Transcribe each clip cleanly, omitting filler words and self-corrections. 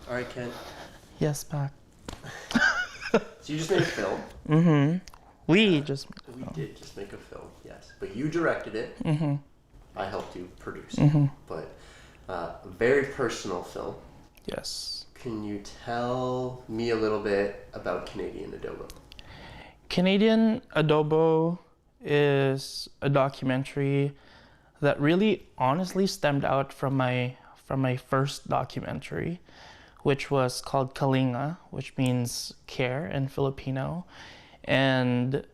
All right, Kent. Yes, Pac. So you just made a film. Mm-hmm. We just made a We film. did just make a film, yes. But you directed it. Mm-hmm. I helped you produce it. Mm-hmm. But a very personal film. Yes. Can you tell me a little bit about Canadian Adobo? Canadian Adobo is a documentary that really honestly stemmed out from my first documentary, which was called Kalinga, which means care in Filipino. And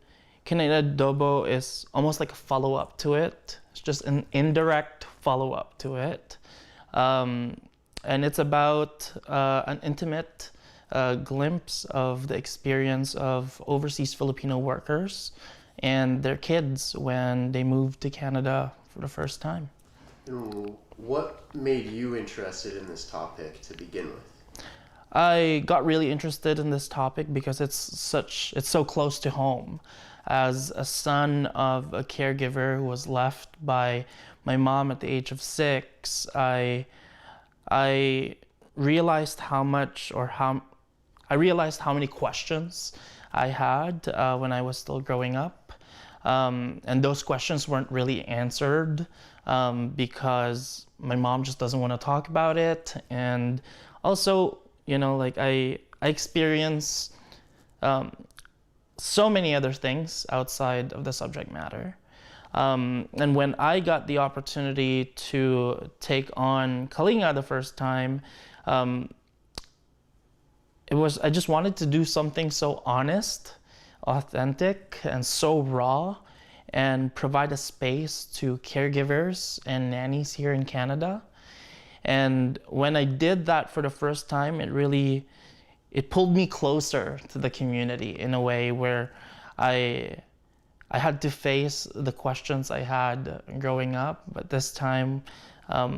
Canadian Adobo is almost like a follow-up to it. It's just an indirect follow-up to it. And it's about an intimate glimpse of the experience of overseas Filipino workers and their kids when they moved to Canada for the first time. What made you interested in this topic to begin with? I got really interested in this topic because it's so close to home. As a son of a caregiver who was left by my mom at the age of 6, I realized how many questions I had when I was still growing up. And those questions weren't really answered because my mom just doesn't want to talk about it. And also, I experience so many other things outside of the subject matter. And when I got the opportunity to take on Kalinga the first time, I just wanted to do something so honest, authentic, and so raw, and provide a space to caregivers and nannies here in Canada. And when I did that for the first time, it pulled me closer to the community in a way where I had to face the questions I had growing up, but this time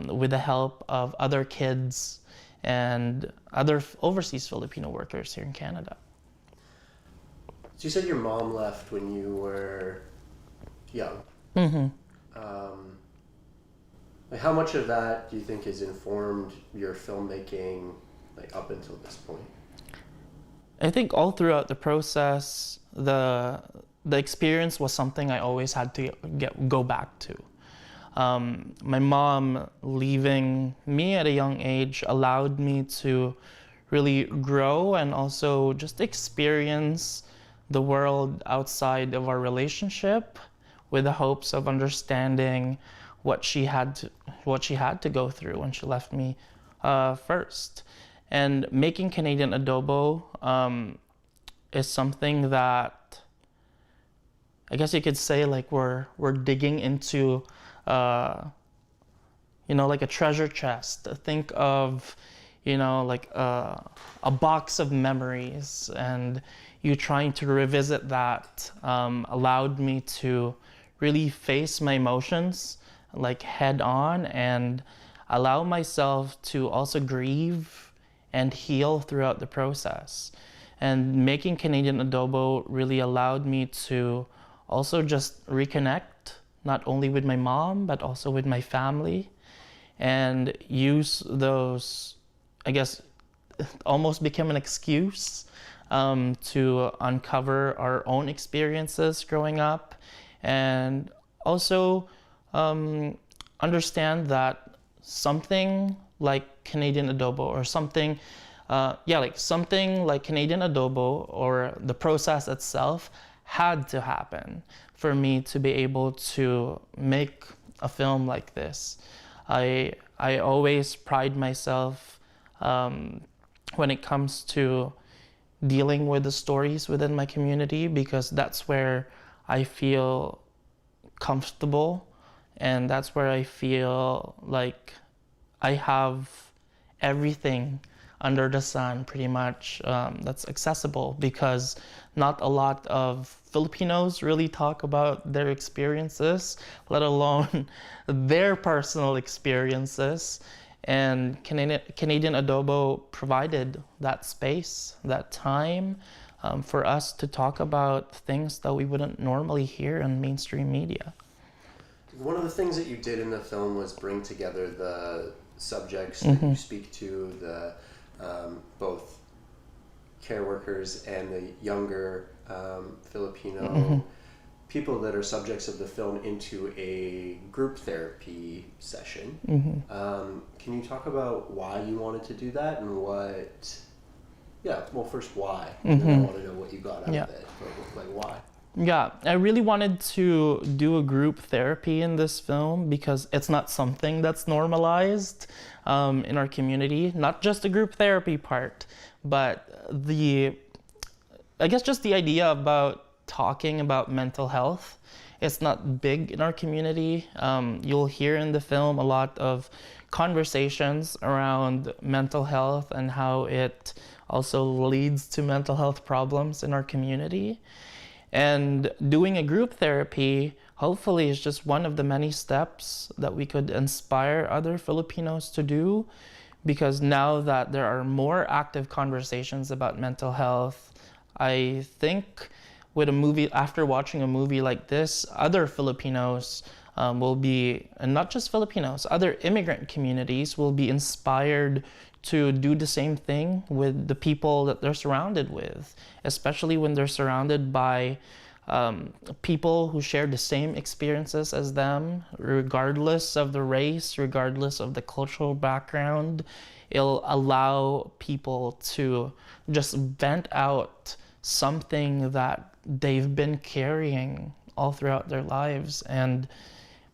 with the help of other kids and other overseas Filipino workers here in Canada. So you said your mom left when you were young. Mm-hmm. How much of that do you think has informed your filmmaking, up until this point? I think all throughout the process, the experience was something I always had to go back to. My mom leaving me at a young age allowed me to really grow and also just experience the world outside of our relationship with the hopes of understanding what she had to go through when she left me first. And making Canadian Adobo is something that I guess you could say we're digging into like a treasure chest. Think of a box of memories, and you trying to revisit that allowed me to really face my emotions head on and allow myself to also grieve and heal throughout the process. And making Canadian Adobo really allowed me to also just reconnect, not only with my mom, but also with my family, and use those, I guess, almost become an excuse to uncover our own experiences growing up, and also understand that something like Canadian Adobo or something like Canadian Adobo or the process itself had to happen for me to be able to make a film like this. I always pride myself when it comes to dealing with the stories within my community, because that's where I feel comfortable, and that's where I feel like I have everything under the sun pretty much that's accessible, because not a lot of Filipinos really talk about their experiences, let alone their personal experiences. And Canadian Adobo provided that space, that time for us to talk about things that we wouldn't normally hear in mainstream media. One of the things that you did in the film was bring together the subjects that you speak to, the both care workers and the younger Filipino people that are subjects of the film into a group therapy session. Can you talk about why you wanted to do that and what? Yeah, well, first why, and then I want to know what you got out of it. But, like, why? Yeah, I really wanted to do a group therapy in this film because it's not something that's normalized in our community. Not just the group therapy part, but I guess just the idea about talking about mental health. It's not big in our community. You'll hear in the film a lot of conversations around mental health and how it also leads to mental health problems in our community. And doing a group therapy, hopefully, is just one of the many steps that we could inspire other Filipinos to do. Because now that there are more active conversations about mental health, I think with a movie, after watching a movie like this, other Filipinos will be, and not just Filipinos, other immigrant communities will be inspired to do the same thing with the people that they're surrounded with, especially when they're surrounded by people who share the same experiences as them, regardless of the race, regardless of the cultural background. It'll allow people to just vent out something that they've been carrying all throughout their lives. And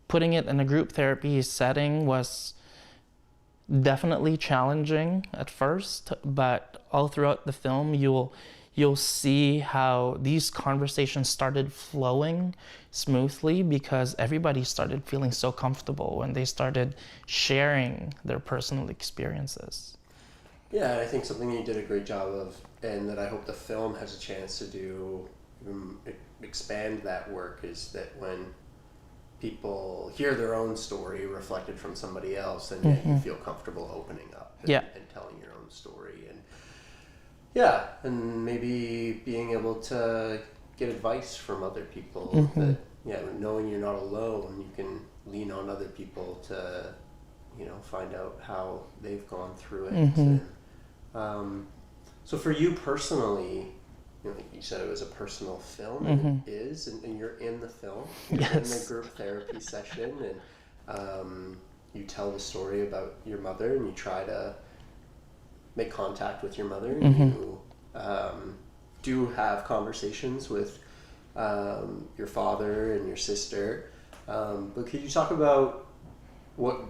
putting it in a group therapy setting was definitely challenging at first, but all throughout the film you'll see how these conversations started flowing smoothly because everybody started feeling so comfortable when they started sharing their personal experiences. Yeah, I think something you did a great job of, and that I hope the film has a chance to do, expand that work, is that when people hear their own story reflected from somebody else, and yet you feel comfortable opening up and telling your own story, and maybe being able to get advice from other people, that knowing you're not alone, you can lean on other people to find out how they've gone through it. And, so for you personally, like you said, it was a personal film, and it is, and you're in the film. You're in the group therapy session, and you tell the story about your mother, and you try to make contact with your mother, and you do have conversations with your father and your sister. But could you talk about what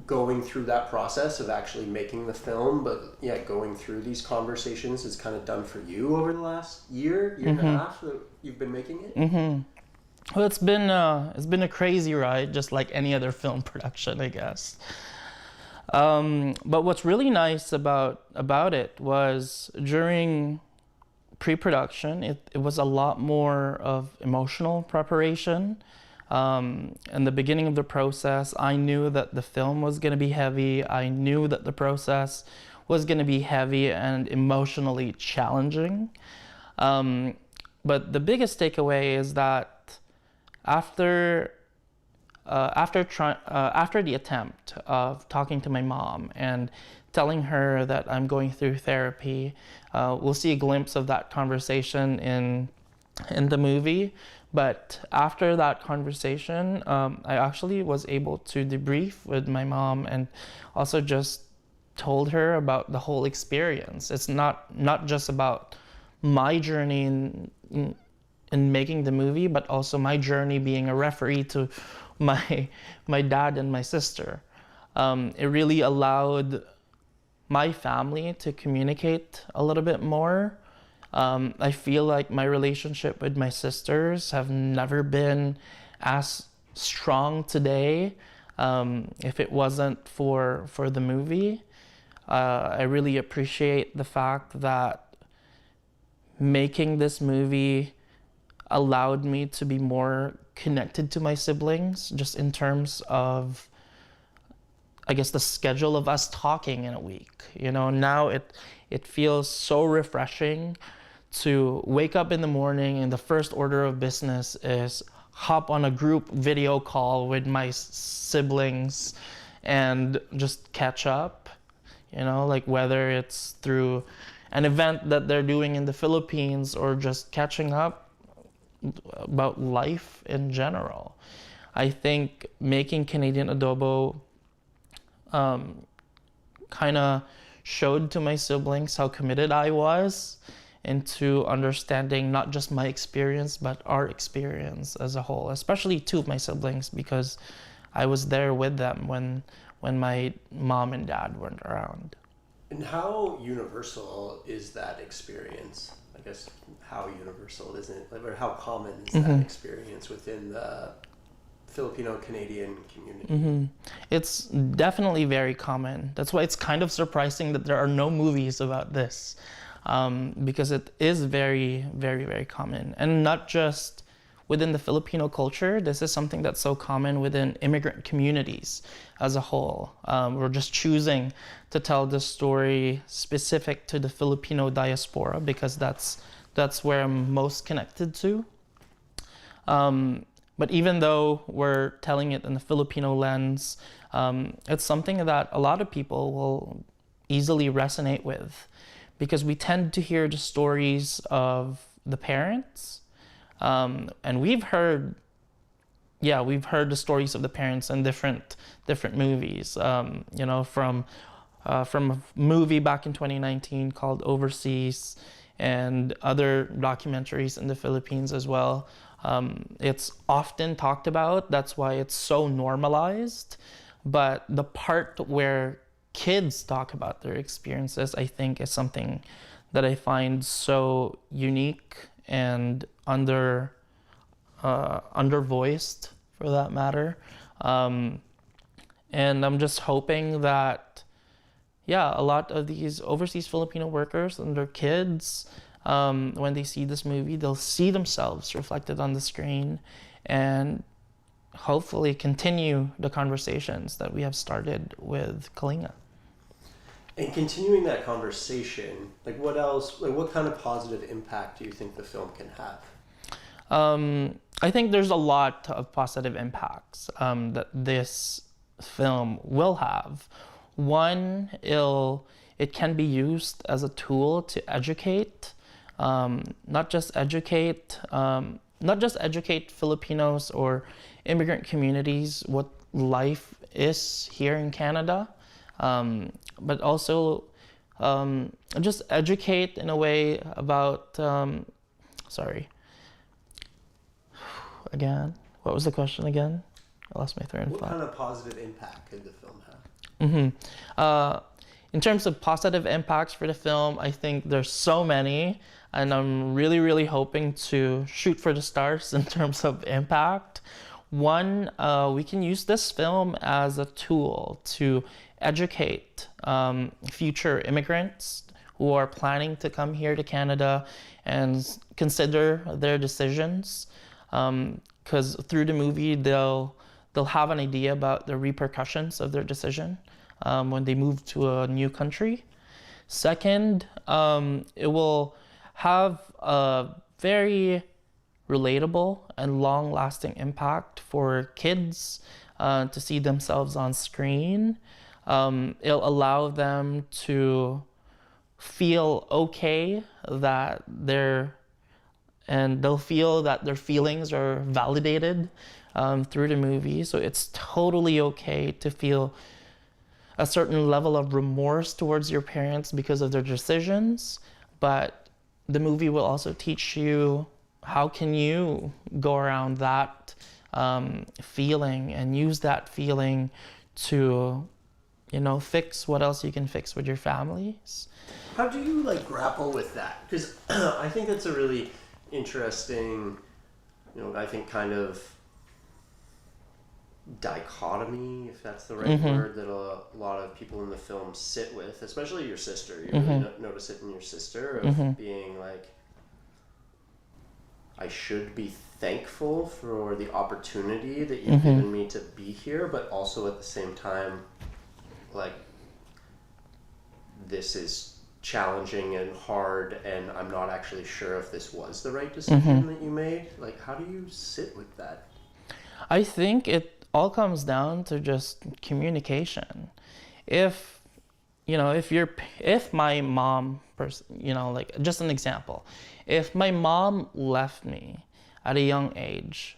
going through that process of actually making the film, but going through these conversations has kind of done for you over the last year and a half that you've been making it? Well, it's been a crazy ride, just like any other film production, I guess. But what's really nice about it was during pre-production, it was a lot more of emotional preparation. In the beginning of the process, I knew that the film was going to be heavy. I knew that the process was going to be heavy and emotionally challenging. But the biggest takeaway is that after the attempt of talking to my mom and telling her that I'm going through therapy, we'll see a glimpse of that conversation in the movie. But after that conversation, I actually was able to debrief with my mom and also just told her about the whole experience. It's not just about my journey in making the movie, but also my journey being a referee to my dad and my sister. It really allowed my family to communicate a little bit more. I feel like my relationship with my sisters have never been as strong today. If it wasn't for the movie, I really appreciate the fact that making this movie allowed me to be more connected to my siblings, just in terms of, I guess, the schedule of us talking in a week. Now it feels so refreshing to wake up in the morning and the first order of business is hop on a group video call with my siblings and just catch up. you know, like whether it's through an event that they're doing in the Philippines or just catching up about life in general. I think making Canadian Adobo kind of showed to my siblings how committed I was into understanding not just my experience, but our experience as a whole, especially two of my siblings, because I was there with them when my mom and dad weren't around. And how universal is that experience? I guess how universal is it, or how common is that experience within the Filipino Canadian community? It's definitely very common. That's why it's kind of surprising that there are no movies about this, because it is very, very, very common. And not just within the Filipino culture, this is something that's so common within immigrant communities as a whole. We're just choosing to tell the story specific to the Filipino diaspora because that's where I'm most connected to. But even though we're telling it in the Filipino lens, it's something that a lot of people will easily resonate with because we tend to hear the stories of the parents. And we've heard the stories of the parents in different movies. You know, from a movie back in 2019 called Overseas and other documentaries in the Philippines as well. It's often talked about. That's why it's so normalized. But the part where kids talk about their experiences, I think, is something that I find so unique and undervoiced, for that matter. And I'm just hoping that, a lot of these overseas Filipino workers and their kids, when they see this movie, they'll see themselves reflected on the screen and hopefully continue the conversations that we have started with Kalinga. And continuing that conversation, like what else, like what kind of positive impact do you think the film can have? I think there's a lot of positive impacts that this film will have. One, it can be used as a tool to educate, not just educate Filipinos or immigrant communities what life is here in Canada, but also just educate in a way about. Again, what was the question again? I lost my train of thought. What kind of positive impact could the film have? In terms of positive impacts for the film, I think there's so many, and I'm really, really hoping to shoot for the stars in terms of impact. One, we can use this film as a tool to educate future immigrants who are planning to come here to Canada and consider their decisions. Because through the movie, they'll have an idea about the repercussions of their decision when they move to a new country. Second, it will have a very relatable and long-lasting impact for kids to see themselves on screen. It'll allow them to feel okay and they'll feel that their feelings are validated through the movie. So it's totally okay to feel a certain level of remorse towards your parents because of their decisions. But the movie will also teach you how can you go around that feeling and use that feeling to, fix what else you can fix with your families. How do you grapple with that? Because I think it's a really interesting, I think kind of dichotomy, if that's the right word, that a lot of people in the film sit with, especially your sister. You really notice it in your sister of being like, I should be thankful for the opportunity that you've given me to be here, but also at the same time, this is challenging and hard, and I'm not actually sure if this was the right decision that you made. How do you sit with that? I think it all comes down to just communication. If if my mom, like just an example, if my mom left me at a young age,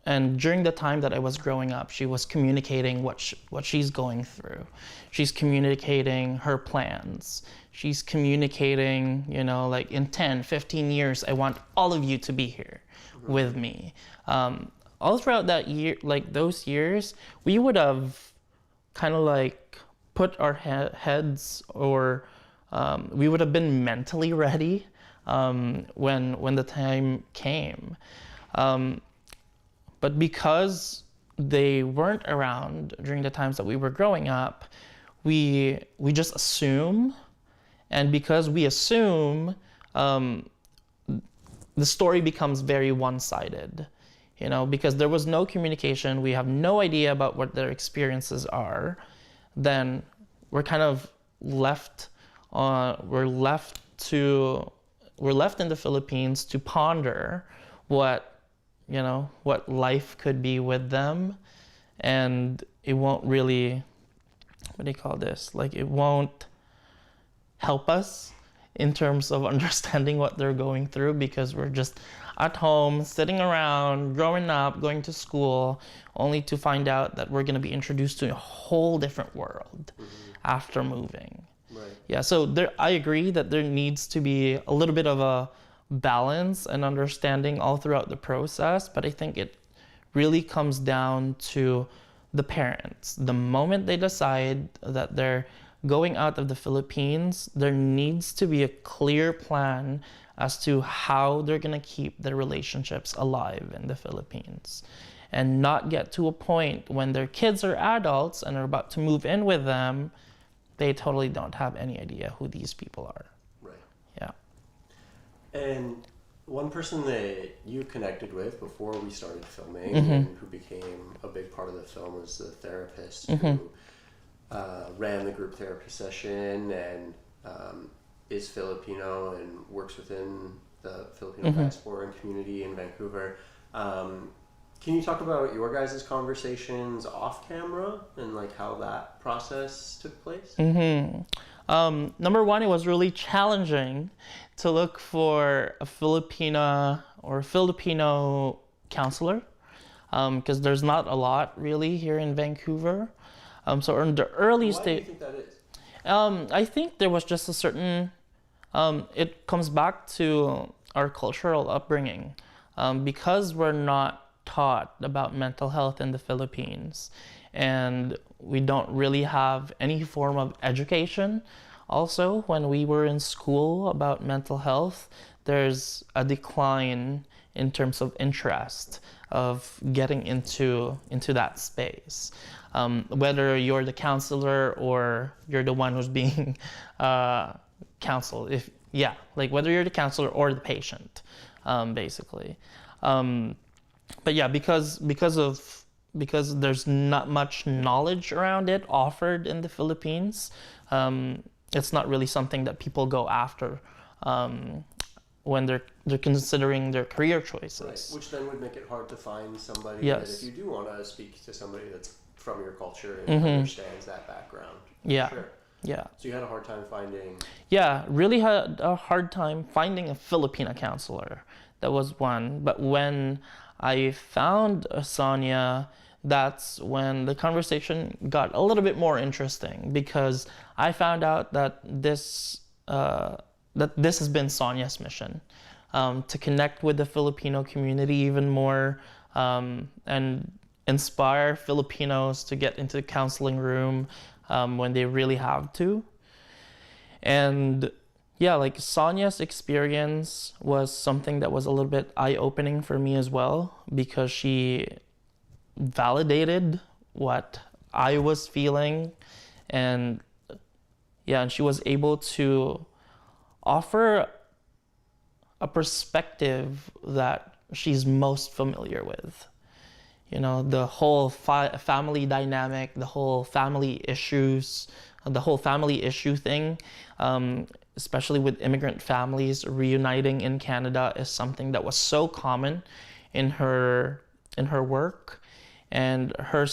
and during the time that I was growing up, she was communicating what she's going through. She's communicating her plans. She's communicating, like in 10, 15 years, I want all of you to be here with me. All throughout that year, like those years, we would have kind of like put our heads, or we would have been mentally ready when the time came. But because they weren't around during the times that we were growing up, we just assume, and because we assume, the story becomes very one-sided, because there was no communication, we have no idea about what their experiences are. Then we're kind of left in the Philippines to ponder what life could be with them, and it won't really, it won't help us in terms of understanding what they're going through, because we're just at home, sitting around, growing up, going to school, only to find out that we're going to be introduced to a whole different world after moving. Right. Yeah, so I agree that there needs to be a little bit of a balance and understanding all throughout the process, but I think it really comes down to the parents. The moment they decide that they're going out of the Philippines, there needs to be a clear plan as to how they're going to keep their relationships alive in the Philippines, and not get to a point when their kids are adults and are about to move in with them, they totally don't have any idea who these people are. Right. Yeah. And one person that you connected with before we started filming, Mm-hmm. and who became a big part of the film, was the therapist Mm-hmm. who ran the group therapy session, and is Filipino and works within the Filipino Mm-hmm. diaspora and community in Vancouver. Can you talk about your guys' conversations off camera and like how that process took place? Mm-hmm. Number one, it was really challenging to look for a Filipino counselor, because there's not a lot really here in Vancouver. So in the early Why do you think that is? I think there was just a certain, it comes back to our cultural upbringing, because we're not taught about mental health in the Philippines, and we don't really have any form of education. Also, when we were in school about mental health, there's a decline in terms of interest of getting into that space. Whether you're the counselor or you're the one who's being counseled, whether you're the counselor or the patient, basically. But yeah, because there's not much knowledge around it offered in the Philippines, it's not really something that people go after when they're considering their career choices. Right. Which then would make it hard to find somebody Yes. that, if you do want to speak to somebody that's from your culture and Mm-hmm. understands that background. Yeah. Sure. Yeah. So you had a hard time finding. Yeah, really had a hard time finding a Filipino counselor. That was one. But when I found Sonia, that's when the conversation got a little bit more interesting, because I found out that this has been Sonia's mission, to connect with the Filipino community even more, and inspire Filipinos to get into the counseling room when they really have to. And yeah, like Sonia's experience was something that was a little bit eye-opening for me as well, because she validated what I was feeling, and she was able to offer a perspective that she's most familiar with. The whole family dynamic, the whole family issues, the whole family issue thing, especially with immigrant families reuniting in Canada, is something that was so common in her work. And her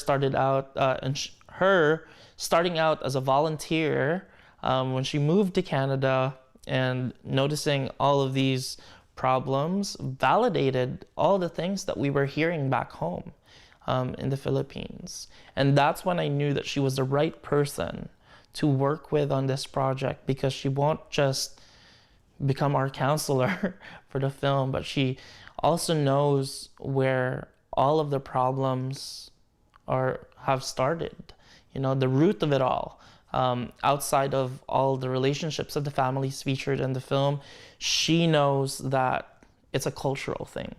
starting out as a volunteer, when she moved to Canada and noticing all of these problems, validated all the things that we were hearing back home in the Philippines. And that's when I knew that she was the right person to work with on this project, because she won't just become our counselor for the film, but she also knows where all of the problems have started, the root of it all. Outside of all the relationships of the families featured in the film, she knows that it's a cultural thing.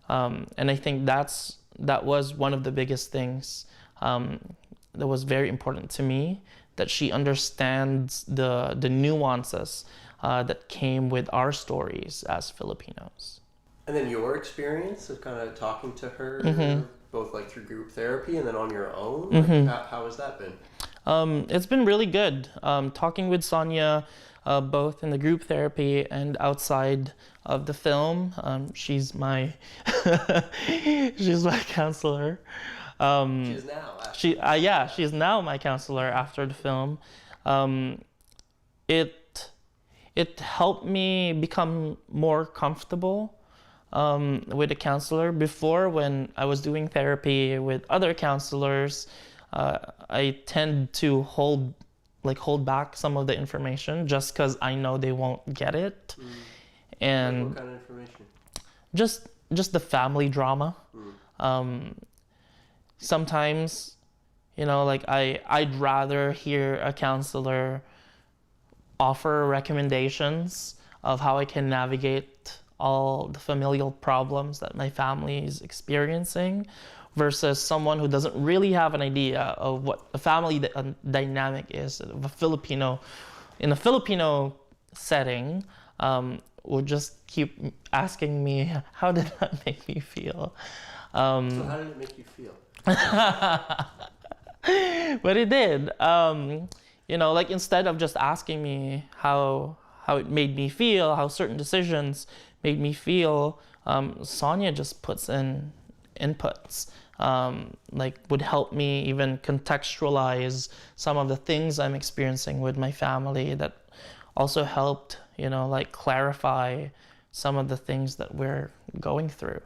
And I think that was one of the biggest things that was very important to me, that she understands the nuances that came with our stories as Filipinos. And then your experience of kind of talking to her, both like through group therapy and then on your own, how has that been? It's been really good. Talking with Sonia, both in the group therapy and outside of the film. She's my she's my counselor. She is now. She's now my counselor after the film. It helped me become more comfortable with a counselor. Before, when I was doing therapy with other counselors, I tend to hold back some of the information just because I know they won't get it. And what kind of information? Just the family drama. Sometimes, I'd rather hear a counselor offer recommendations of how I can navigate all the familial problems that my family is experiencing, versus someone who doesn't really have an idea of what a family dynamic is of in a Filipino setting, would just keep asking me, how did that make me feel? So how did it make you feel? But it did. Instead of just asking me how it made me feel, how certain decisions made me feel, Sonia just puts in inputs, would help me even contextualize some of the things I'm experiencing with my family, that also helped, clarify some of the things that we're going through.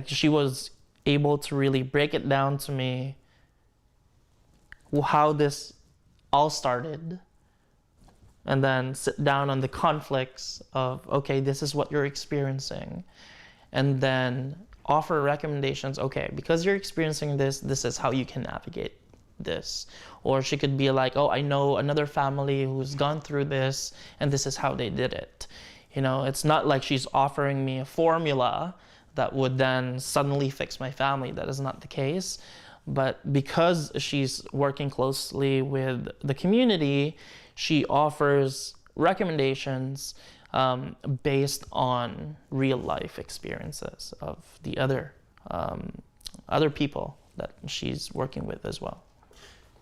She was able to really break it down to me, how this all started, and then sit down on the conflicts of, okay, this is what you're experiencing, and then offer recommendations. Okay, because you're experiencing this is how you can navigate this. Or she could be like, oh, I know another family who's gone through this, and this is how they did it. It's not like she's offering me a formula that would then suddenly fix my family. That is not the case. But because she's working closely with the community, she offers recommendations based on real life experiences of the other people that she's working with as well.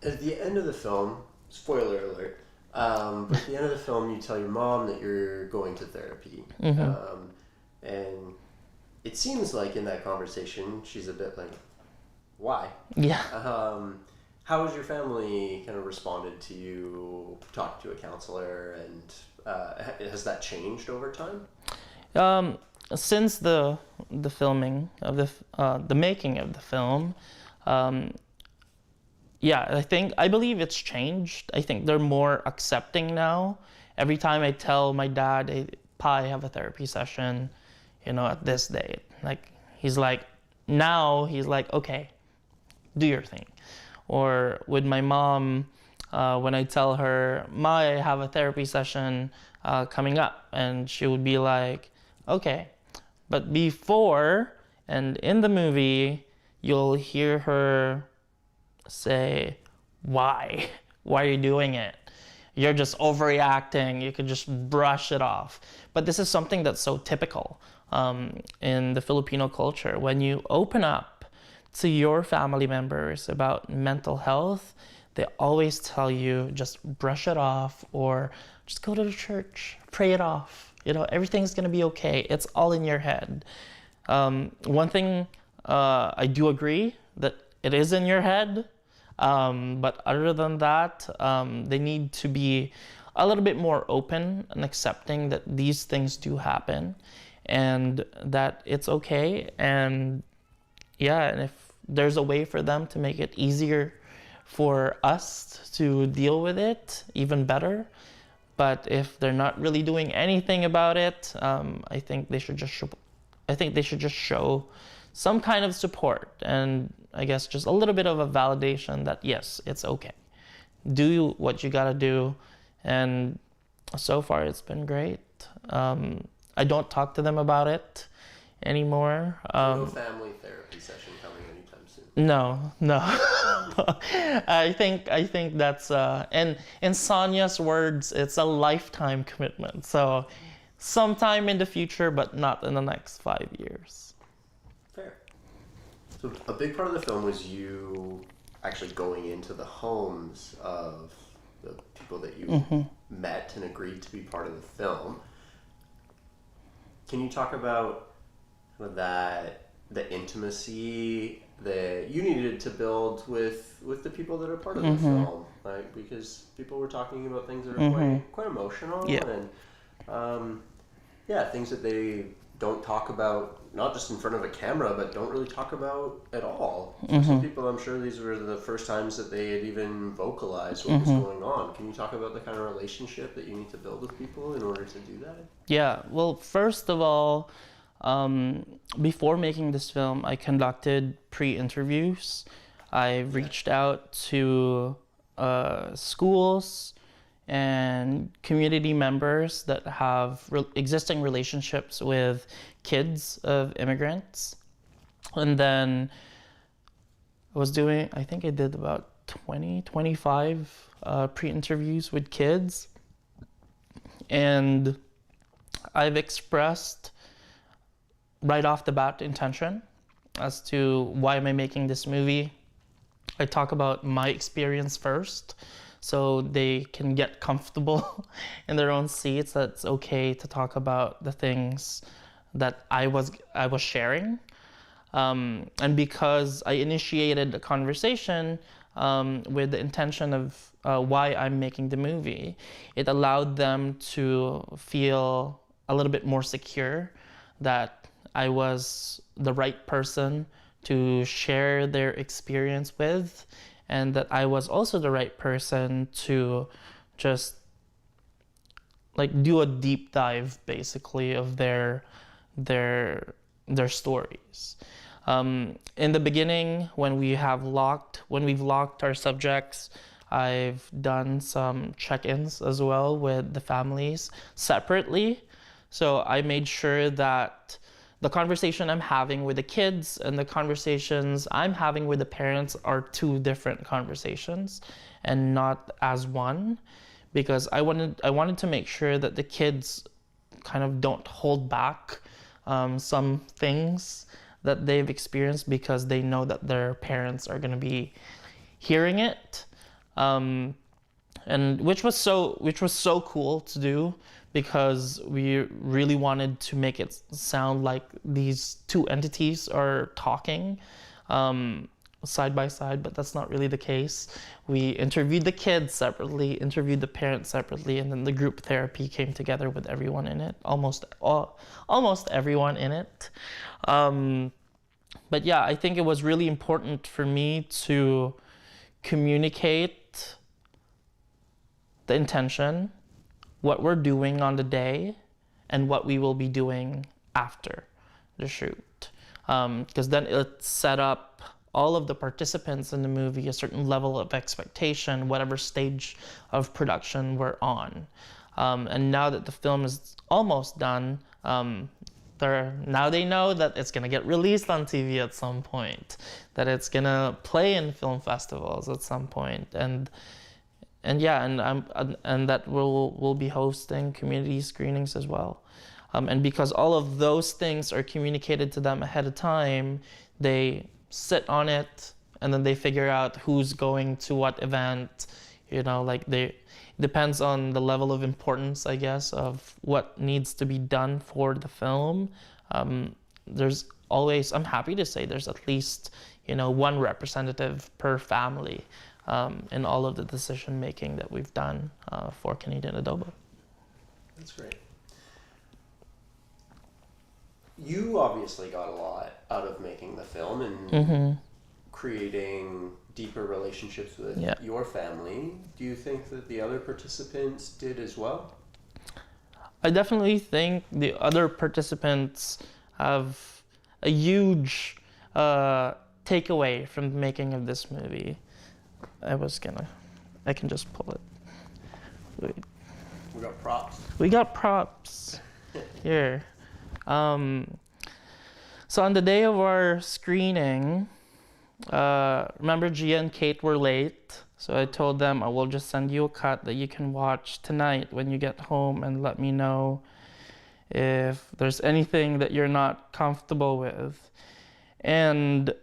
At the end of the film, spoiler alert, but at the end of the film, you tell your mom that you're going to therapy. And it seems like in that conversation, she's a bit like, why? Yeah. How has your family kind of responded to you talking to a counselor, and has that changed over time? Since the filming of the making of the film, I believe it's changed. I think they're more accepting now. Every time I tell my dad, hey, Pa, I have a therapy session, at this date, he's like, okay, do your thing. Or with my mom, when I tell her, Ma, I have a therapy session coming up, and she would be like, okay. But before, and in the movie, you'll hear her say, why? Why are you doing it? You're just overreacting. You could just brush it off. But this is something that's so typical in the Filipino culture. When you open up to your family members about mental health, they always tell you just brush it off, or just go to the church, pray it off. Everything's gonna be okay. It's all in your head. One thing I do agree that it is in your head. But other than that, they need to be a little bit more open and accepting that these things do happen and that it's okay. And yeah, and if there's a way for them to make it easier for us to deal with it, even better. But if they're not really doing anything about it, I think they should just show some kind of support, and I guess just a little bit of a validation that yes, it's okay. Do what you gotta do, and so far it's been great. I don't talk to them about it anymore. No family therapy session coming anytime soon. No. I think that's and in Sonia's words, it's a lifetime commitment. So sometime in the future, but not in the next 5 years. Fair. So a big part of the film was you actually going into the homes of the people that you met and agreed to be part of the film. Can you talk about that, the intimacy that you needed to build with the people that are part of the film, like, because people were talking about things that are quite emotional, and things that they don't talk about, not just in front of a camera, but don't really talk about at all. For some people, I'm sure these were the first times that they had even vocalized what was going on. Can you talk about the kind of relationship that you need to build with people in order to do that? Yeah, well, first of all, before making this film, I conducted pre-interviews. I reached out to schools and community members that have existing relationships with kids of immigrants. And then I think I did about 25 pre-interviews with kids. And I've expressed right off the bat intention as to why am I making this movie. I talk about my experience first, so they can get comfortable in their own seats. That's okay to talk about the things that I was sharing. And because I initiated a conversation with the intention of why I'm making the movie, it allowed them to feel a little bit more secure that I was the right person to share their experience with, and that I was also the right person to just like do a deep dive basically of their stories. In the beginning, when we've locked our subjects, I've done some check-ins as well with the families separately. So I made sure that the conversation I'm having with the kids and the conversations I'm having with the parents are two different conversations and not as one, because I wanted to make sure that the kids kind of don't hold back some things that they've experienced because they know that their parents are going to be hearing it, and which was so cool to do, because we really wanted to make it sound like these two entities are talking side by side, but that's not really the case. We interviewed the kids separately, interviewed the parents separately, and then the group therapy came together with everyone in it, almost everyone in it. But yeah, I think it was really important for me to communicate the intention, what we're doing on the day, and what we will be doing after the shoot. Because then it set up all of the participants in the movie a certain level of expectation, whatever stage of production we're on. And now that the film is almost done, now they know that it's gonna get released on TV at some point, that it's gonna play in film festivals at some point, and that we'll be hosting community screenings as well. And because all of those things are communicated to them ahead of time, they sit on it and then they figure out who's going to what event. Depends on the level of importance, I guess, of what needs to be done for the film. I'm happy to say there's at least, one representative per family in all of the decision making that we've done for Canadian Adobo. That's great. You obviously got a lot out of making the film and creating deeper relationships with your family. Do you think that the other participants did as well? I definitely think the other participants have a huge takeaway from the making of this movie. I can just pull it. Wait. We got props. We got props here. So on the day of our screening, remember Gia and Kate were late. So I told them I will just send you a cut that you can watch tonight when you get home and let me know if there's anything that you're not comfortable with. And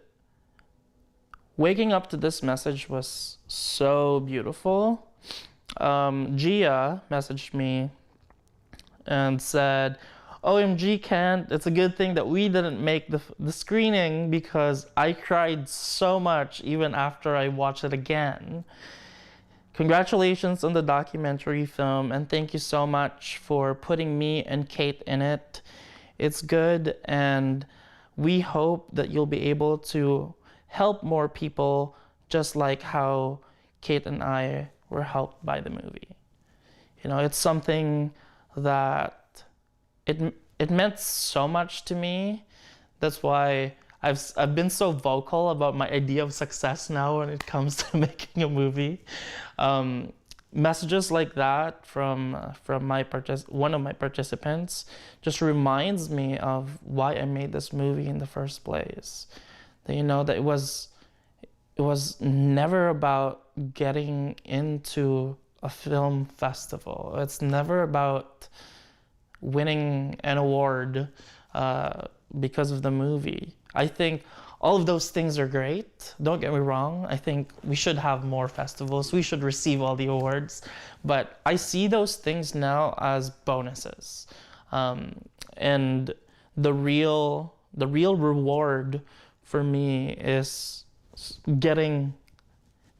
waking up to this message was so beautiful. Gia messaged me and said, OMG, Kent, it's a good thing that we didn't make the screening because I cried so much even after I watched it again. Congratulations on the documentary film, and thank you so much for putting me and Kate in it. It's good, and we hope that you'll be able to help more people just like how Kate and I were helped by the movie. It's something that it meant so much to me. That's why I've been so vocal about my idea of success now when it comes to making a movie. Messages like that from one of my participants just reminds me of why I made this movie in the first place. That it was never about getting into a film festival. It's never about winning an award because of the movie. I think all of those things are great. Don't get me wrong. I think we should have more festivals. We should receive all the awards. But I see those things now as bonuses. And the real reward for me is getting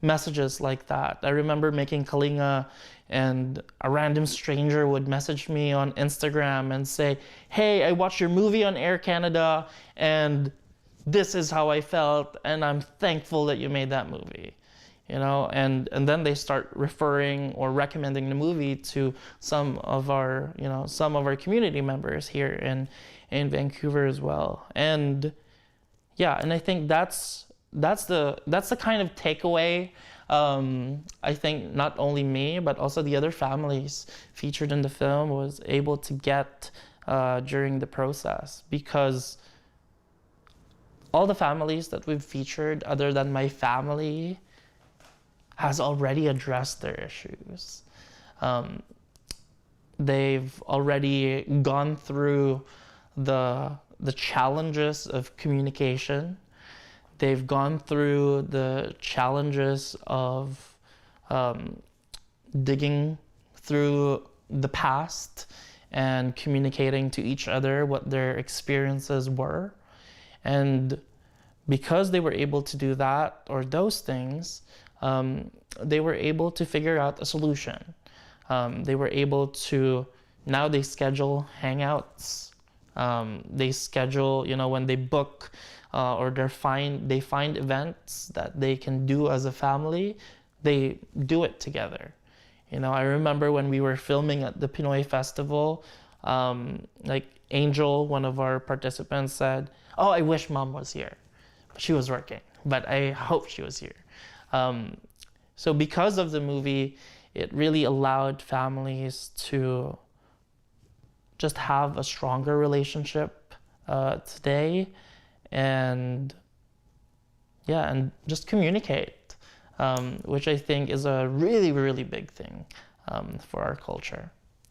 messages like that. I remember making Kalinga and a random stranger would message me on Instagram and say, hey, I watched your movie on Air Canada and this is how I felt and I'm thankful that you made that movie. And then they start referring or recommending the movie to some of our community members here in Vancouver as well. And I think that's the kind of takeaway. I think not only me, but also the other families featured in the film was able to get during the process, because all the families that we've featured, other than my family, has already addressed their issues. They've already gone through the challenges of communication. They've gone through the challenges of digging through the past and communicating to each other what their experiences were. And because they were able to do that, or those things, they were able to figure out a solution. They were able to, now they schedule hangouts. They schedule, when they book or they find events that they can do as a family, they do it together. I remember when we were filming at the Pinoy Festival, like Angel, one of our participants, said, oh, I wish Mom was here. She was working, but I hope she was here. So because of the movie, it really allowed families to just have a stronger relationship today, and just communicate, which I think is a really, really big thing for our culture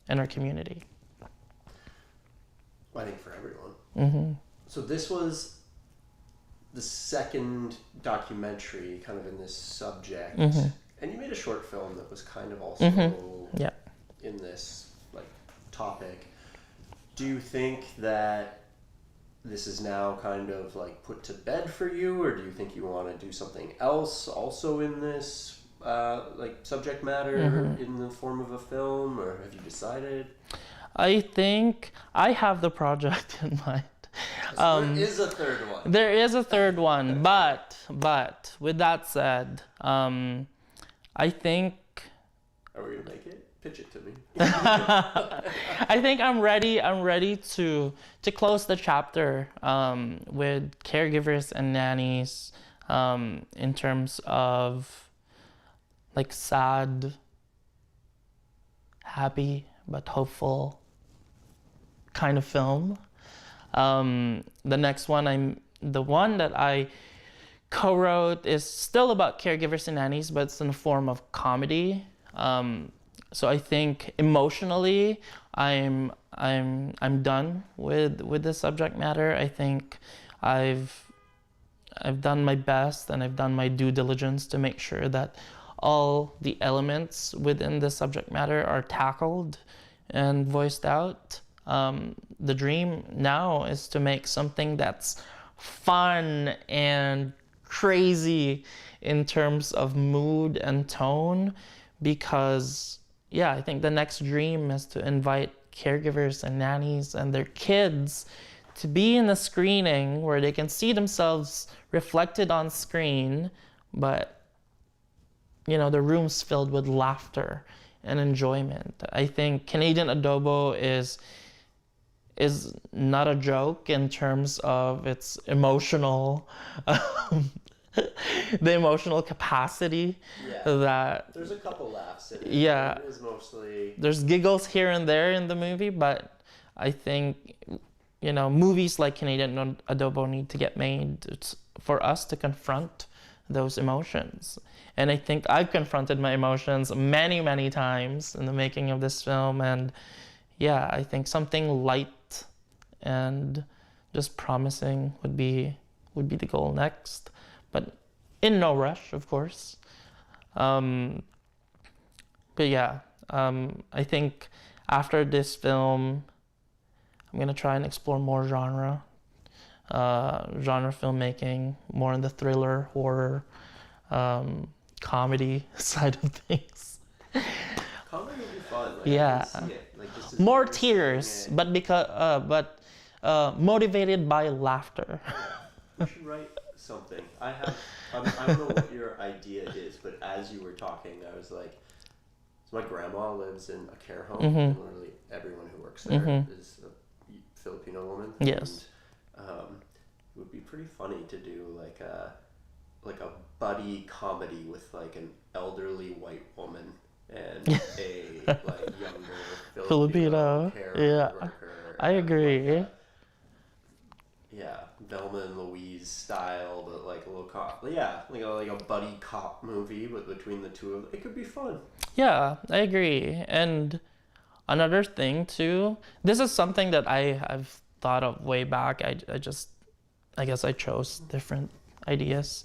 and our community. I think for everyone. Mm-hmm. So this was the second documentary kind of in this subject. Mm-hmm. And you made a short film that was kind of also in this topic. Do you think that this is now kind of like put to bed for you, or do you think you want to do something else also in this like subject matter in the form of a film, or have you decided? I think I have the project in mind. There is a third one. There is a third one, but with that said, I think Are we gonna make it? Pitch it to me. I think I'm ready. I'm ready to close the chapter with caregivers and nannies in terms of like sad, happy but hopeful kind of film. The next one, the one that I co-wrote is still about caregivers and nannies, but it's in the form of comedy. So I think emotionally, I'm done with the subject matter. I think I've done my best and I've done my due diligence to make sure that all the elements within the subject matter are tackled and voiced out. The dream now is to make something that's fun and crazy in terms of mood and tone, because I think the next dream is to invite caregivers and nannies and their kids to be in a screening where they can see themselves reflected on screen, but the room's filled with laughter and enjoyment. I think Canadian Adobo is not a joke in terms of its emotional the emotional capacity that there's a couple laughs in it. Yeah, it is mostly there's giggles here and there in the movie, but I think movies like Canadian Adobo need to get made for us to confront those emotions. And I think I've confronted my emotions many times in the making of this film, and I think something light and just promising would be the goal next, but in no rush, of course. But I think after this film, I'm gonna try and explore more genre filmmaking, more in the thriller, horror, comedy side of things. Comedy would be fun. Like, Yeah. I can see it. Like, just More tears, but motivated by laughter. You should write something. I don't know what your idea is, but as you were talking, I was like, so my grandma lives in a care home, and literally everyone who works there is a Filipino woman. Yes. And it would be pretty funny to do like a buddy comedy with like an elderly white woman and a like younger Filipino care worker. I agree. Velma and Louise style, but like a little cop. Like a buddy cop movie, but between the two of them, it could be fun. Yeah, I agree. And another thing too, this is something that I've thought of way back. I guess I chose different ideas.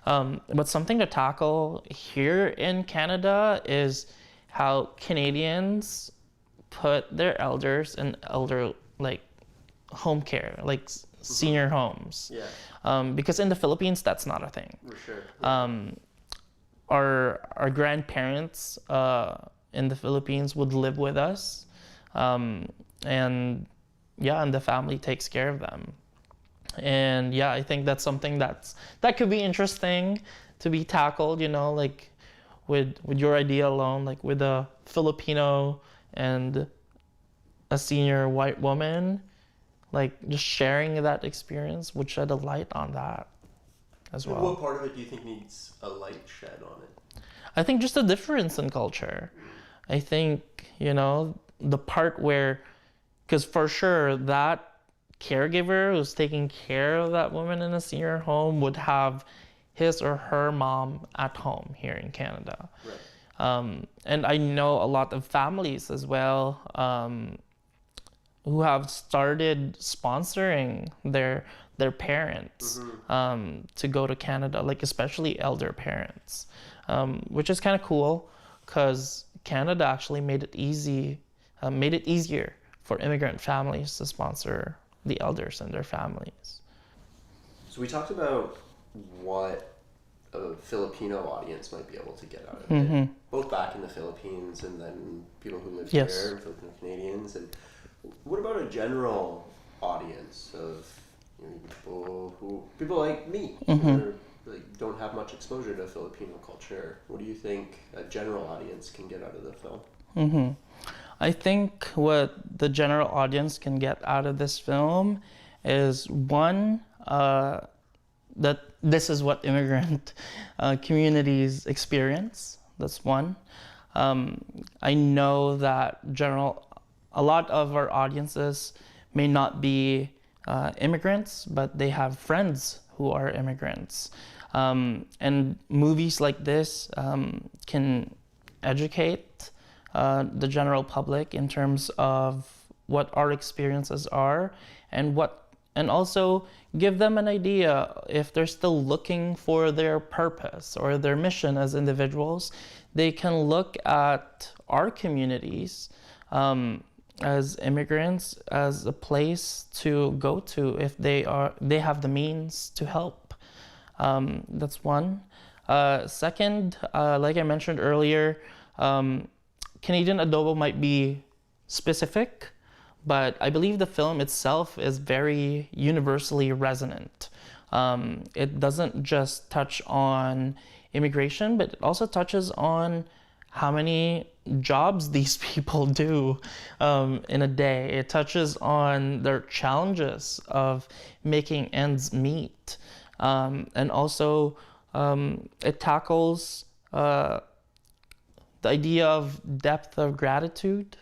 But something to tackle here in Canada is how Canadians put their elders in home care, like senior homes. Because in the Philippines, that's not a thing. For sure. Our grandparents in the Philippines would live with us, and the family takes care of them. And I think that's something that could be interesting to be tackled, like with your idea alone, like with a Filipino and a senior white woman, like just sharing that experience would shed a light on that as well. What part of it do you think needs a light shed on it? I think just the difference in culture. I think, the part where, because for sure that caregiver who's taking care of that woman in a senior home would have his or her mom at home here in Canada. Right. And I know a lot of families as well who have started sponsoring their parents to go to Canada, like especially elder parents, which is kind of cool because Canada actually made it easier for immigrant families to sponsor the elders and their families. So we talked about what a Filipino audience might be able to get out of Mm-hmm. it, both back in the Philippines and then people who live Yes. here, Filipino Canadians. And what about a general audience of people like me Mm-hmm. who like, don't have much exposure to Filipino culture? What do you think a general audience can get out of the film? Mm-hmm. I think what the general audience can get out of this film is one, that this is what immigrant communities experience. That's one. I know that a lot of our audiences may not be immigrants, but they have friends who are immigrants. And movies like this can educate the general public in terms of what our experiences are and also give them an idea if they're still looking for their purpose or their mission as individuals. They can look at our communities as immigrants as a place to go to if they have the means to help. That's one. Second, like I mentioned earlier, Canadian Adobo might be specific, but I believe the film itself is very universally resonant. It doesn't just touch on immigration, but it also touches on how many jobs these people do in a day. It touches on their challenges of making ends meet. And also, it tackles the idea of depth of gratitude,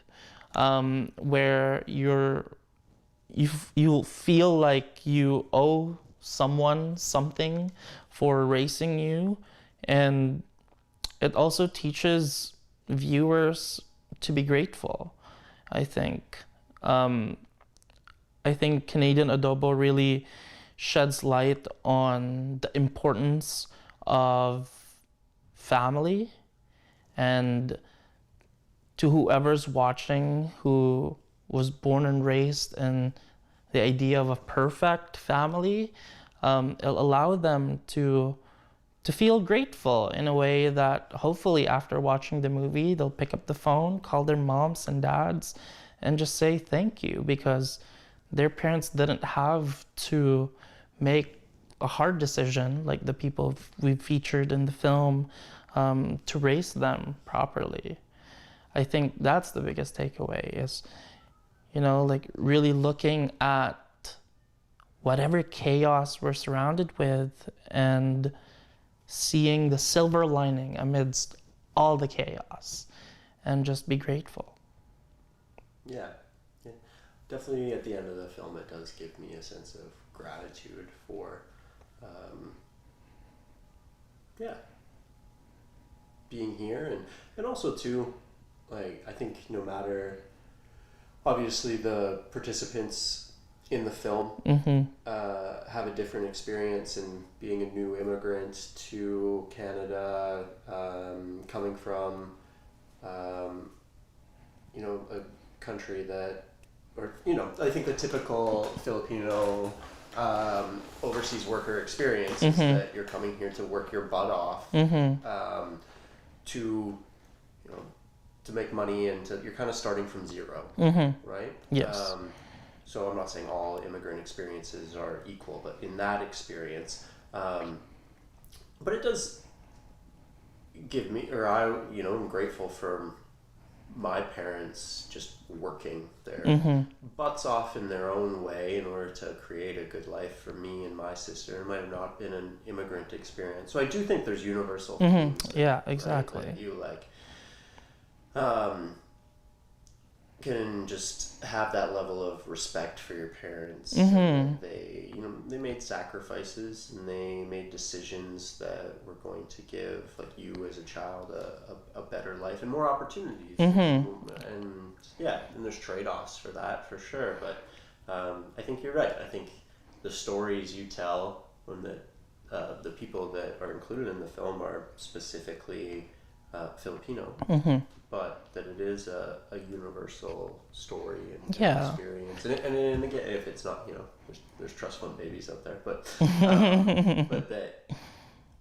where you feel like you owe someone something for raising you, and it also teaches viewers to be grateful. I think Canadian Adobo really sheds light on the importance of family, and to whoever's watching who was born and raised in the idea of a perfect family, it'll allow them to feel grateful in a way that hopefully after watching the movie, they'll pick up the phone, call their moms and dads, and just say thank you, because their parents didn't have to make a hard decision like the people we've featured in the film to raise them properly. I think that's the biggest takeaway is, like really looking at whatever chaos we're surrounded with and seeing the silver lining amidst all the chaos and just be grateful. Yeah. Definitely at the end of the film, it does give me a sense of gratitude for, being here. And also too, like, I think no matter, obviously the participants in the film have a different experience in being a new immigrant to Canada, coming from, a country that, I think the typical Filipino overseas worker experience is that you're coming here to work your butt off, to make money, and you're kind of starting from zero, right? Yes. So I'm not saying all immigrant experiences are equal, but in that experience, but it does give me, I'm grateful for my parents just working their butts off in their own way in order to create a good life for me and my sister. It might have not been an immigrant experience. So I do think there's universal themes there, yeah, exactly. right? That you can just have that level of respect for your parents. And they made sacrifices and they made decisions that were going to give you as a child a better life and more opportunities. And there's trade-offs for that for sure. But I think you're right. I think the stories you tell when the people that are included in the film are specifically Filipino, but that it is a universal story and Yeah. experience. And again, if it's not, there's trust fund babies out there, but but that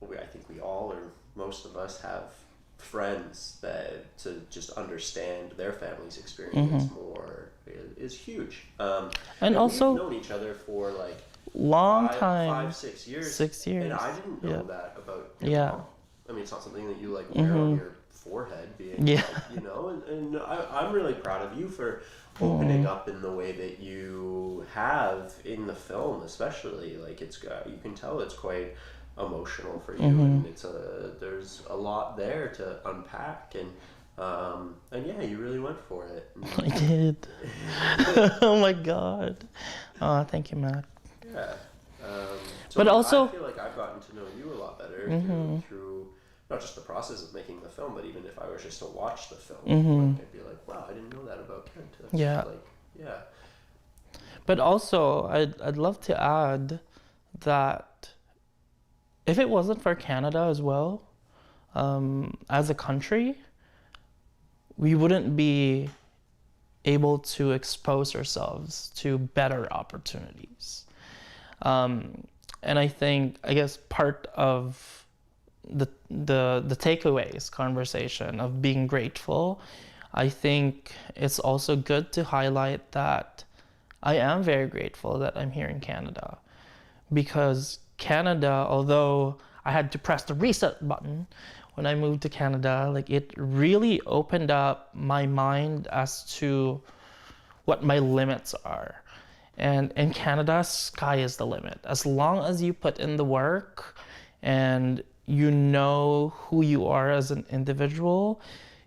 I think we all, or most of us, have friends that to just understand their family's experience more is huge. And also we've known each other for like long time. 5, 6 years. 6 years. And I didn't know that about your Yeah. mom. I mean, it's not something that you like wear on your forehead, being Yeah. like, and I'm really proud of you for opening up in the way that you have in the film, especially. Like, you can tell it's quite emotional for you, and there's a lot there to unpack, and yeah, you really went for it. I did. Oh my God. Oh, thank you, Matt. Yeah. But also, I feel like I've gotten to know you a lot better through not just the process of making the film, but even if I was just to watch the film, like, I'd be like, wow, I didn't know that about Kent. That's Yeah. Like, yeah. but also, I'd love to add that if it wasn't for Canada as well, as a country, we wouldn't be able to expose ourselves to better opportunities. And I guess part of the takeaways conversation of being grateful, I think it's also good to highlight that I am very grateful that I'm here in Canada, because Canada, although I had to press the reset button when I moved to Canada, like, it really opened up my mind as to what my limits are. And in Canada, sky is the limit. As long as you put in the work and you know who you are as an individual,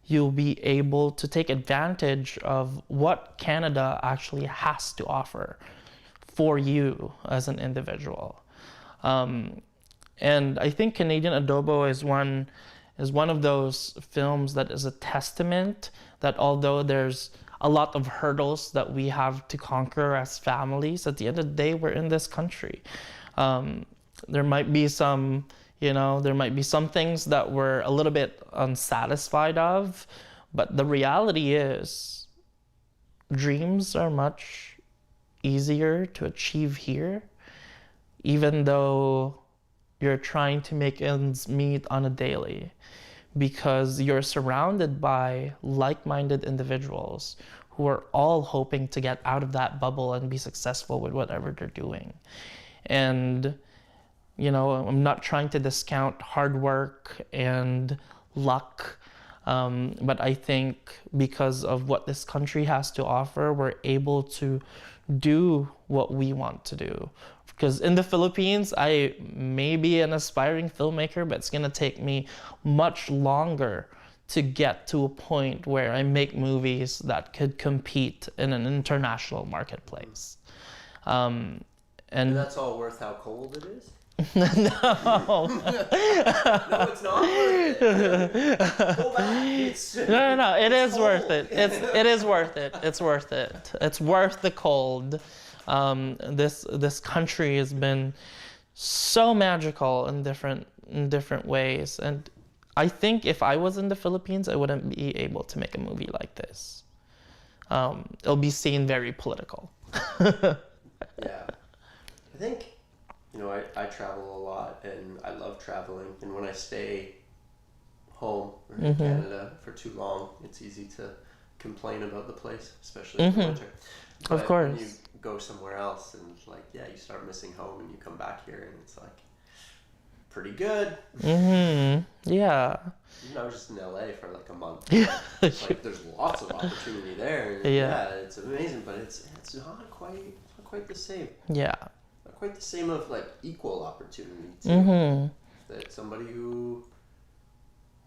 you'll be able to take advantage of what Canada actually has to offer for you as an individual. And I think Canadian Adobo is one of those films that is a testament that although there's a lot of hurdles that we have to conquer as families, at the end of the day, we're in this country. There might be some things that we're a little bit unsatisfied of, but the reality is dreams are much easier to achieve here, even though you're trying to make ends meet on a daily, because you're surrounded by like-minded individuals who are all hoping to get out of that bubble and be successful with whatever they're doing. And, I'm not trying to discount hard work and luck, but I think because of what this country has to offer, we're able to do what we want to do. Because in the Philippines, I may be an aspiring filmmaker, but it's going to take me much longer to get to a point where I make movies that could compete in an international marketplace. And that's all worth how cold it is? No. No, it's not worth it. Go back. No. It is worth it. It is worth it. It's worth it. It's worth the cold. This country has been so magical in different ways, and I think if I was in the Philippines, I wouldn't be able to make a movie like this. It'll be seen very political. Yeah, I think I travel a lot, and I love traveling, and when I stay home or in Canada for too long, it's easy to complain about the place, especially in the winter. But of course. when you go somewhere else and you start missing home, and you come back here and it's like pretty good. Yeah. I was just in LA for like a month. Yeah. There's lots of opportunity there. And Yeah. It's amazing, but it's not quite the same. Yeah. Not quite the same of equal opportunity too. That somebody who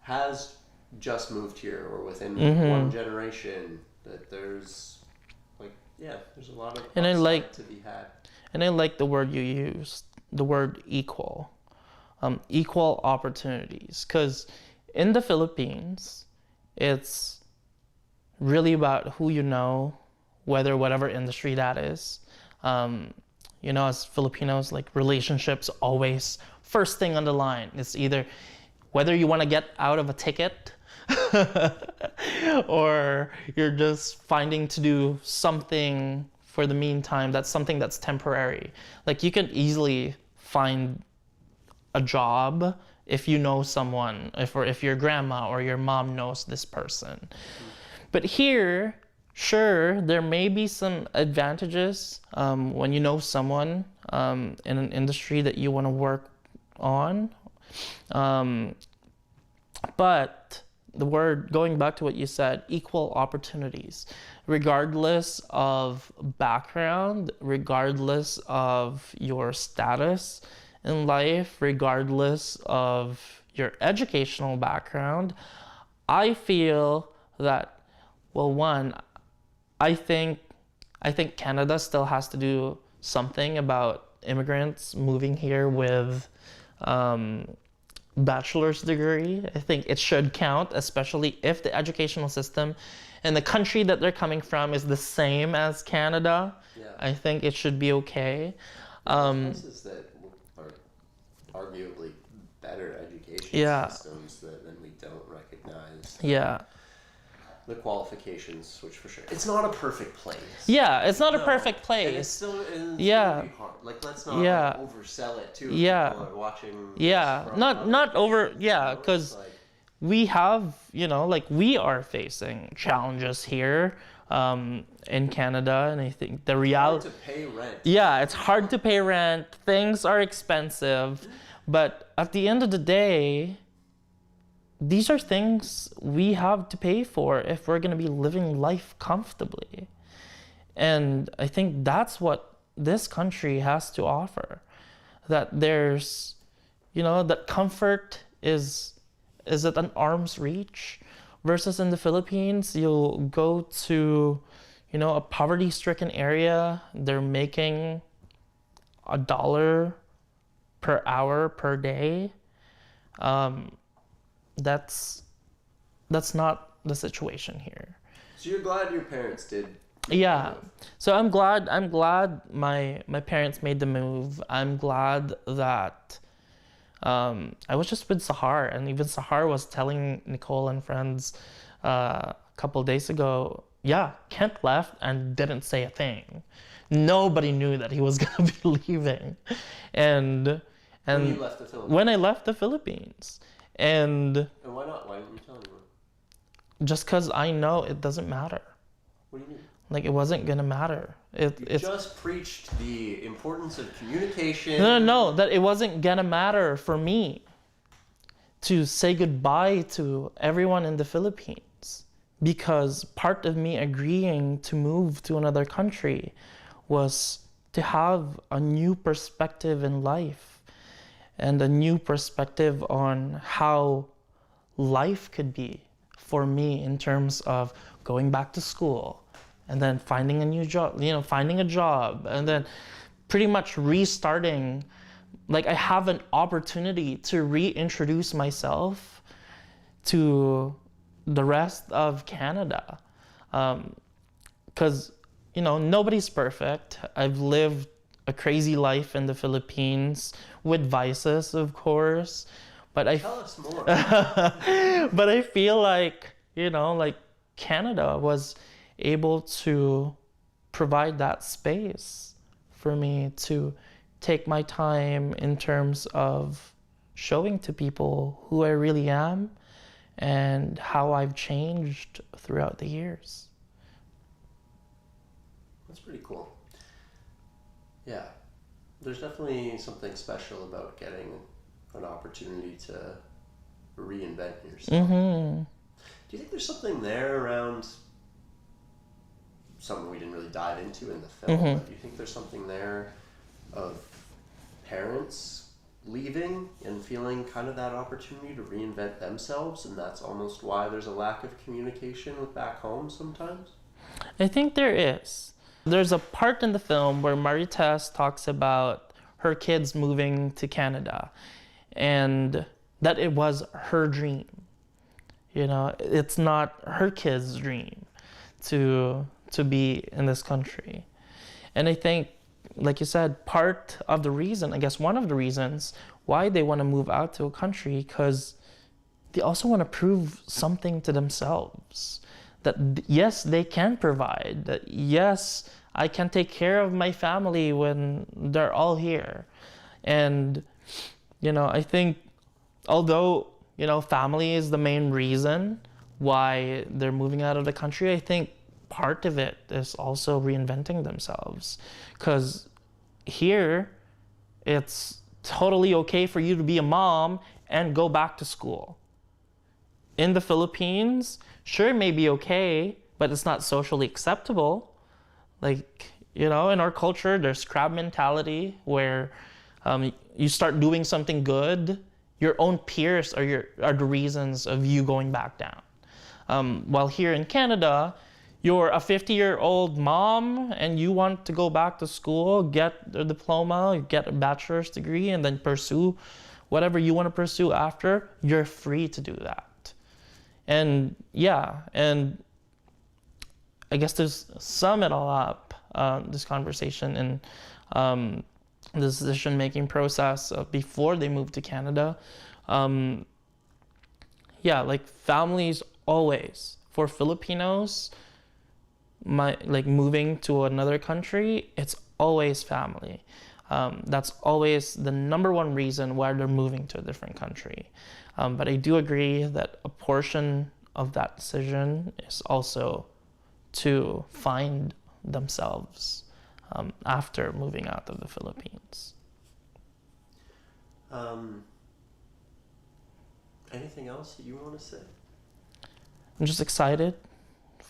has just moved here or within one generation, that there's there's a lot of upside to be had. And I like the word you used, the word equal. Equal opportunities. Because in the Philippines, it's really about who you know, whatever industry that is. As Filipinos, relationships always first thing on the line. It's either whether you want to get out of a ticket or you're just finding to do something for the meantime, that's something that's temporary. Like you can easily find a job if you know someone, if your grandma or your mom knows this person. But here, sure, there may be some advantages when you know someone in an industry that you want to work on. But going back to what you said, equal opportunities, regardless of background, regardless of your status in life, regardless of your educational background, I feel that, well, one, I think Canada still has to do something about immigrants moving here with bachelor's degree. I think it should count, especially if the educational system in the country that they're coming from is the same as Canada. Yeah. I think it should be okay. Places that are arguably better education systems than we don't recognize. Yeah. The qualifications, which for sure, it's not a perfect place. Yeah, it's not a perfect place. And it's still gonna be hard. Like, let's not oversell it too. Yeah. People are watching. Yeah, not over. Yeah, because we have, like we are facing challenges here in Canada, and I think the reality. It's hard to pay rent. Yeah, it's hard to pay rent. Things are expensive, but at the end of the day, these are things we have to pay for if we're going to be living life comfortably. And I think that's what this country has to offer. That there's, that comfort is at an arm's reach, versus in the Philippines, you'll go to, a poverty-stricken area, they're making $1 per hour per day. That's not the situation here. So you're glad your parents did? Yeah. So I'm glad my parents made the move. I'm glad that I was just with Sahar, and even Sahar was telling Nicole and friends a couple days ago, yeah, Kent left and didn't say a thing. Nobody knew that he was gonna be leaving. And when you left the Philippines? When I left the Philippines. And why not? Why didn't you tell anyone? Just because I know it doesn't matter. What do you mean? Like, it wasn't gonna matter. You just preached the importance of communication. No, that it wasn't gonna matter for me to say goodbye to everyone in the Philippines, because part of me agreeing to move to another country was to have a new perspective in life and a new perspective on how life could be for me in terms of going back to school and then finding a new job, finding a job, and then pretty much restarting. Like, I have an opportunity to reintroduce myself to the rest of Canada. Because, nobody's perfect. I've lived a crazy life in the Philippines with vices, of course. But Tell us more. But I feel like, Canada was able to provide that space for me to take my time in terms of showing to people who I really am and how I've changed throughout the years. That's pretty cool. Yeah. There's definitely something special about getting an opportunity to reinvent yourself. Mm-hmm. Do you think there's something there around something we didn't really dive into in the film, Mm-hmm. but do you think there's something there of parents leaving and feeling kind of that opportunity to reinvent themselves, and that's almost why there's a lack of communication with back home sometimes? I think there is. There's a part in the film where Marites talks about her kids moving to Canada and that it was her dream. It's not her kid's dream to be in this country. And I think, like you said, part of the reason, I guess one of the reasons why they want to move out to a country, because they also want to prove something to themselves. That yes, they can provide. That yes, I can take care of my family when they're all here. And, I think although, family is the main reason why they're moving out of the country, I think part of it is also reinventing themselves. Because here, it's totally okay for you to be a mom and go back to school. In the Philippines, sure, it may be okay, but it's not socially acceptable. Like, in our culture, there's crab mentality where you start doing something good, your own peers are the reasons of you going back down. While here in Canada, you're a 50-year-old mom and you want to go back to school, get a diploma, get a bachelor's degree, and then pursue whatever you want to pursue after, you're free to do that. And and I guess to sum it all up, this conversation and the decision-making process before they moved to Canada, like families always, for Filipinos, moving to another country, it's always family. That's always the number one reason why they're moving to a different country. But I do agree that a portion of that decision is also to find themselves after moving out of the Philippines. Anything else that you want to say? I'm just excited.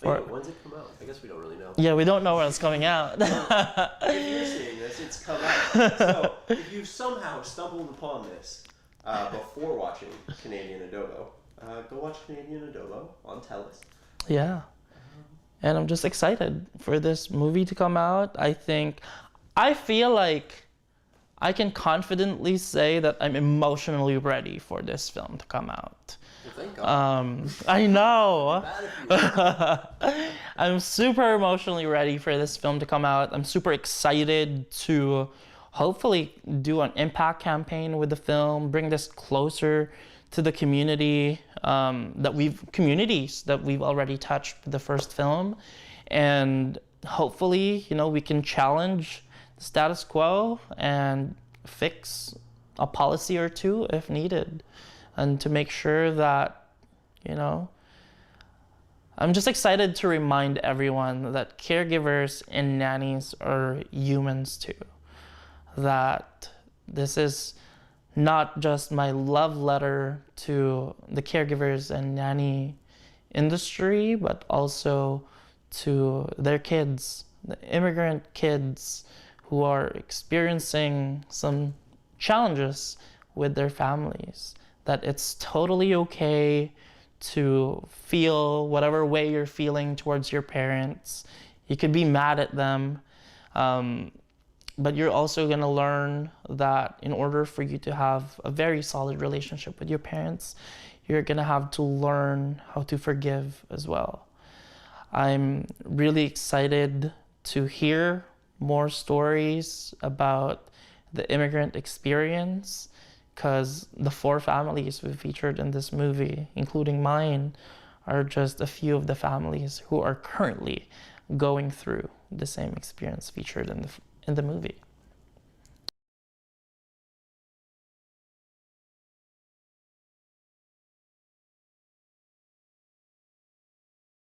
When's it come out? I guess we don't really know. Yeah, we don't know when it's coming out. If you're seeing this, it's come out. So if you somehow stumbled upon this before watching Canadian Adobo, go watch Canadian Adobo on TELUS. Yeah. And I'm just excited for this movie to come out. I feel like I can confidently say that I'm emotionally ready for this film to come out. Well, thank God. I know. I'm super emotionally ready for this film to come out. I'm super excited to hopefully do an impact campaign with the film, bring this closer to the communities that we've already touched with the first film. And hopefully, we can challenge the status quo and fix a policy or two if needed. And to make sure that, I'm just excited to remind everyone that caregivers and nannies are humans too. That this is not just my love letter to the caregivers and nanny industry, but also to their kids, the immigrant kids who are experiencing some challenges with their families. That it's totally okay to feel whatever way you're feeling towards your parents. You could be mad at them, but you're also going to learn that in order for you to have a very solid relationship with your parents, you're going to have to learn how to forgive as well. I'm really excited to hear more stories about the immigrant experience, because the 4 families we featured in this movie, including mine, are just a few of the families who are currently going through the same experience featured in the movie.